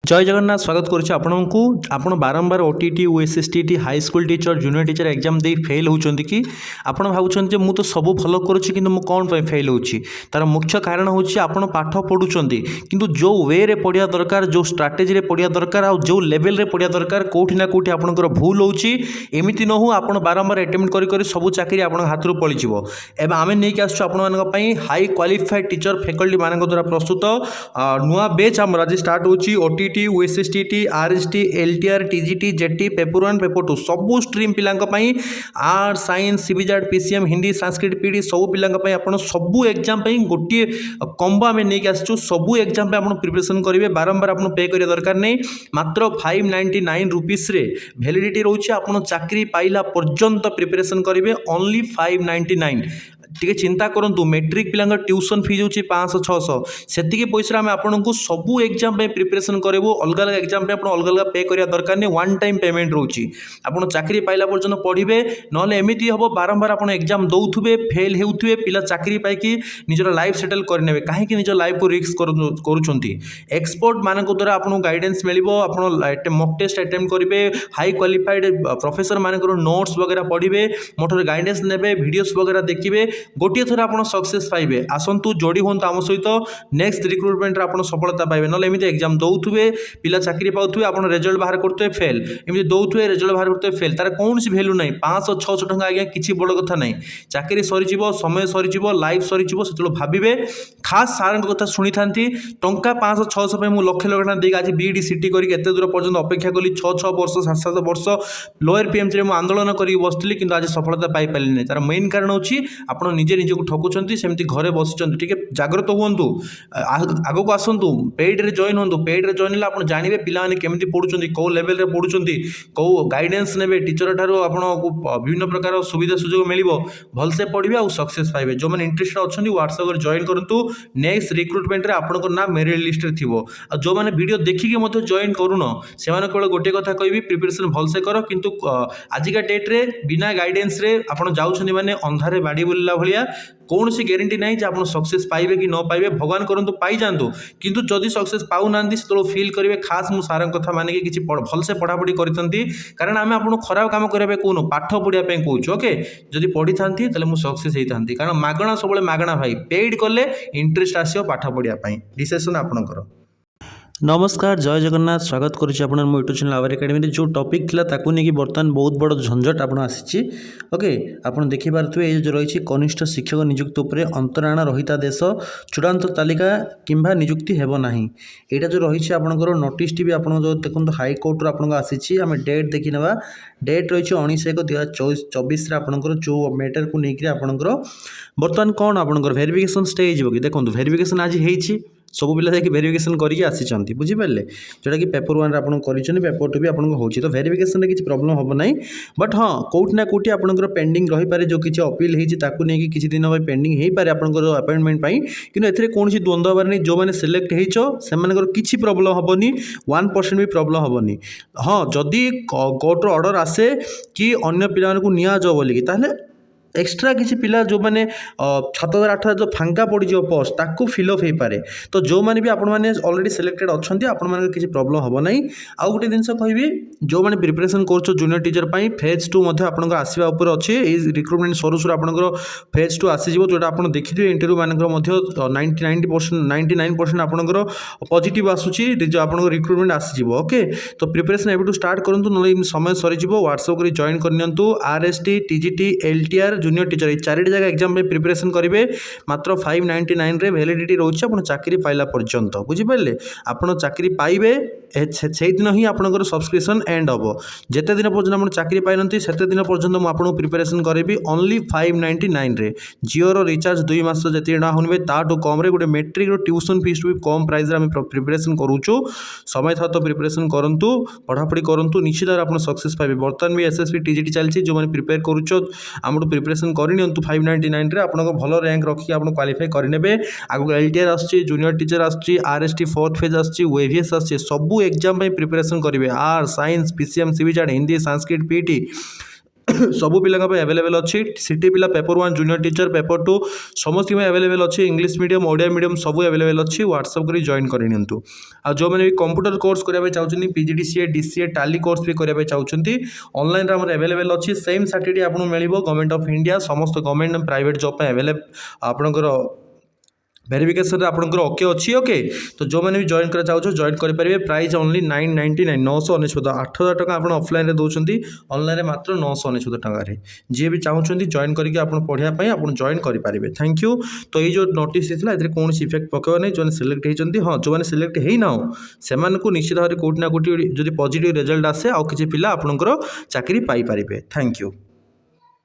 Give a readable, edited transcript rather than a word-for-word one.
जय जगन्नाथ स्वागत करुच्ची आपको आपण बारंबार OTET OSSTET high school teacher junior teacher exam दे फेल होती कि आप भावुं मु तो सब भल करुच्ची कि कौन फेल होची तार मुख्य कारण हूँ आप पाठ पढ़ुंट कि जो वे रे पढ़िया दरकार जो स्ट्राटेजी रे पढ़िया दरकार आ जो लेवल रे पढ़िया दरकार कौटी ना कौटी आपंकर भूल होची एमती न हो आप बारंबार अटेम्प्ट करी सब चाकरी आप हाथ रू पलि एवं आम नहीं आसुँ हाई क्वालिफाइड टीचर फैकल्टी मान द्वारा प्रस्तुत नुआ बेच आम आज स्टार्ट होची OTET OSSTET RST LTR TGT JT paper 1 paper 2 सबू स्ट्रीम पिलांई arts science CBZ PCM Hindi Sanskrit PD सब पिलांई आप सबू एग्जाम गोटे कम्बो आम नहीं आसचु सबू एग्जाम आप प्रिपरेशन करेंगे बारंबार आप पे करिया दरकार नहीं मात्र 599 रुपीस रे वैलिडिटी रोचे आप चाकरी पाइला पर्यंत प्रिपरेशन करेंगे ओनली 599 टे चिंता करूँ मेट्रिक पिला ट्यूशन फीस होची 500-600 से पैसा आम आपको सबू एग्जाम प्रिपरेशन करूँ अलग अलग एग्जाम आप अलग अलग पे करिया दरकार नहीं वन टाइम पेमेंट रोची आप चाकरी पाइला पर्यंत पढ़े ना एमती हम बारंबार आप एग्जाम दौथे फेल होते पिला चाकरी पाई निजर लाइफ सेटल करने कहीं निज लाइफ को रिस्क करुँच एक्सपर्ट मान द्वारा आपको गाइडेंस मिल मॉक टेस्ट अटेम्प्ट करेंगे हाई क्वालिफाइड प्रोफेसर मान नोट्स वगैरह पढ़े मोटर गाइडेंस ने वीडियोस वगैरह देखिए गोटे थर आप सक्सेस पाइबे आसतु जोड़ी हूँ आम सहित नेक्स्ट रिक्रुटमेंट आप सफलता पाइबे ना एमती एग्जाम दौथे पिला चाकरी पाऊे आप रिजल्ट बाहर करते फेल एमती दौथे रिजल्ट बाहर करते फेल तार कौन भैल्यू ना 500-600 टଙ୍କା आज्ञा किसी बड़ कथा ना चाकरी सरीज समय सरीज लाइफ सरीज से भावे खास सार कथा शुणी था टंका 500-600 मुझे लक्ष लक्ष टଙ୍କା आज बीडी सीटी करके एत दूर पर्यटन अपेक्षा कली 6 वर्ष 7 वर्ष लोअर पीएमसी में आंदोलन करके बसती कि आज सफलता पाइपारे नहीं तार मेन कारण होची आप निजे निजक ठकुंट सेमती घरे बसिंट टे जाग्रत हूँ आग को आसतु पेड रे जॉइन हूँ पेड रे जॉइन आप जानवे पिलाने केमी पढ़ुं कौ लेवल रे पढ़ुं कौ गाइडेंस ने टीचर ठार आपको विभिन्न प्रकार सुविधा सुजोग मिल भलसे पढ़े और सक्सेस पाइबे जो मैंने इंटरेस्टेड अच्छा व्हाट्सएप जॉइन करूँ नेक्स्ट रिक्रुटमेंट रे आपंकर ना मेरिट लिस्ट रे थी जो मैंने वीडियो देखिए जॉइन करूँ से केवल गोटे कथा कहि प्रिपरेशन भलसे कर किंतु आजिका डेट रे बिना गाइडेंस रे आप जाऊँ मैंने अंधारे बाड़ी बुलला भाया कौन सी गारंटी ना आप सक्सेस पाइबे कि न पाइबे भगवान करंतु पाई जातु किंतु जदि सक्सेस पाऊना से फिल करेंगे खास मु सार कथा मानिक किसी भलसे पढ़ापढ़ी करते कारण आम आपको खराब काम करने कहूँ पाठ पढ़ापी कहूँ ओके जदि पढ़ी था मुझे सक्सेस होता कारण मागणा सब मागणा भाई पेड कले इंटरेस्ट आसो पाठ पढ़ापी डिसीजन आपणकर नमस्कार जय जगन्नाथ स्वागत करुच्ची आप यूट्यूब चैनल आवर एकेडमी जो टॉपिक थिला ताकू नहीं बर्तमान बहुत बड़ झंझट आपन आसी ओके आप देखिपे ये जो रही कनिष्ठ शिक्षक नियुक्ति उपर अंतराण रहिता देश चूड़ांत तालिका किंबा नियुक्ति हेब नाही यहाँ जो रही आपंकर नोटिस टी भी आप जो देखो हाईकोर्ट आपको आसी आम डेट देखी ना डेट रही 19/1/2024 आपंकर जो मैटर को लेकर आपंकर बर्तमान कौन आपंकर वेरिफिकेशन स्टेज हो कि देखो वेरिफिकेशन आज होती सब पिला जाकि वेरिफिकेशन करके आसी बुझीपारे जोटा कि पेपर 1 आप पेपर 2 भी आपको होची तो वेरिफिकेशन किसी प्रॉब्लम हम ना बट हाँ कौट ना कौटी आपंकर पेंडिंग रही पारे जो किसी अपील होती किसी दिन भाई पेंडिंग हो पारे आपंकर अपॉइंटमेंट कि एथिरे कौन द्वंद्व हबार नहीं जो मैंने सिलेक्ट हो किसी प्रॉब्लम हेनी 1% भी प्रॉब्लम हेनी हाँ जदि कोर्टर ऑर्डर आसे कि अन्य पिला नियाजो बोलिकी ताहले एक्सट्रा किसी पिला जो मैंने 7,000-8,000 जो फांका पड़ पोस्ट ताकू फिलअप हो पारे तो जो मैंने भी आपण मैंने ऑलरेडी सिलेक्टेड अच्छा आपण किसी प्रॉब्लम हम ना आउ गोटे जिन कहि जो मैंने प्रिपरेशन कर जूनियर टीचर फेज 2 आपंकर आसवा अच्छे रिक्रुटमेंट सरू सरू आपंकर फेज 2 आसीज जोटा आप देखिए इंटरव्यू मानक 99% आपंकर पॉजिटिव आसूची आप रिक्रुटमेंट आसीज ओके तो प्रिपरेशन एवं स्टार्ट करूँ ना समय सरीज व्हाट्सएप जॉइन करनी RST TGT LTR junior teacher ये 4टी जगह एग्जाम में प्रिपरेशन करेंगे मात्र 599 रे वैलिडिटी रोचे आप चाकरी पाइला पर्यंत बुझीपारे आप चाकरी पाइबे से दिन ही आपंकर सब्सक्रिप्शन एंड हम जिते दिन पर्यटन आप चाकरी पाई से दिन पर्यटन मुझे प्रिपरेशन करी ओनली 599 रे जिओर रिचार्ज 2 मास जी टका होने ताठू कम गोटे मेट्रिक ट्यूशन फीस भी कम प्राइस आम प्रिपरेशन करूँ समय था तो प्रिपरेशन करूँ पढ़ापढ़ी करूँ निश्चित आप सक्सेस पाइबे बर्तमान भी एसएससी टीजीटी चलती जो मैंने प्रिपेयर करूँ प्रिपरेशन करनी 599 रे आपन भल रैंक रखी आप क्वालिफाई करने आगे एलटीआर आसची जूनियर टीचर आसची आरएसटी 4th फेज आसची वेवीएस आसची सबू एग्जाम प्रिपरेशन करेंगे arts science PCM CBZ Hindi Sanskrit PT ସବୁ ପିଲାଙ୍କ ପାଇଁ ଆଭେଲେବଲ୍ ଅଛି। ସିଟି ପିଲା पेपर 1 ଜୁନିୟର ଟିଚର पेपर 2 ସମସ୍ତଙ୍କ ପାଇଁ ଆଭେଲେବଲ୍ ଅଛି। ଇଂଲିଶ ମିଡ଼ିୟମ୍ ଓଡ଼ିଆ ମିଡ଼ିୟମ୍ ସବୁ ଆଭେଲେବଲ୍ ଅଛି। ହ୍ୱାଟ୍ସଆପ୍ କରି ଜଏନ୍ କରିନିଅନ୍ତୁ। ଆଉ ଯେଉଁମାନେ ବି କମ୍ପ୍ୟୁଟର କୋର୍ସ କରିବା ପାଇଁ ଚାହୁଁଛନ୍ତି PGDCA DCA ଟାଲି କୋର୍ସ ବି କରିବା ପାଇଁ ଚାହୁଁଛନ୍ତି ଅନଲାଇନ୍ରେ ଆମର ଆଭେଲେବଲ୍ ଅଛି। ସେମ୍ ସାର୍ଟିଫିକେଟ୍ ଆପଣଙ୍କୁ ମିଳିବ ଗଭର୍ଣ୍ଣମେଣ୍ଟ ଅଫ୍ ଇଣ୍ଡିଆ ସମସ୍ତ ଗଭର୍ଣ୍ଣମେଣ୍ଟ ଏବଂ ପ୍ରାଇଭେଟ୍ ଜବ୍ ପାଇଁ ଆପଣଙ୍କର ভেরিফিকেসন আপনার ওকে অছি ওকে তো যে জয়েন করা চাହୁଛ জয়েন করে প্রাইস অনলি 999 999 8000 টাকা আপনার অফলাইনে দৌঁছেন অনলাইনে মাত্র 999 টাকার যে বি চাহুমান জয়েন করি আপনার পড়া আপনার জয়েন করে পারে থ্যাংক ইউ তো এই যে নোটিস হয়েছিল এতে কৌন ইফেক্ট পকাইব না যে সিলেক্ট হয়েছেন হ্যাঁ যে সিলেক্ট হয়ে নাও সে নিশ্চিত ভাবে কোটি না কোটি যদি পজিটিভ রেজল্ট আসে আউ কিছু পিলা আপনার চাকরি পাইপারে থ্যাংক ইউ।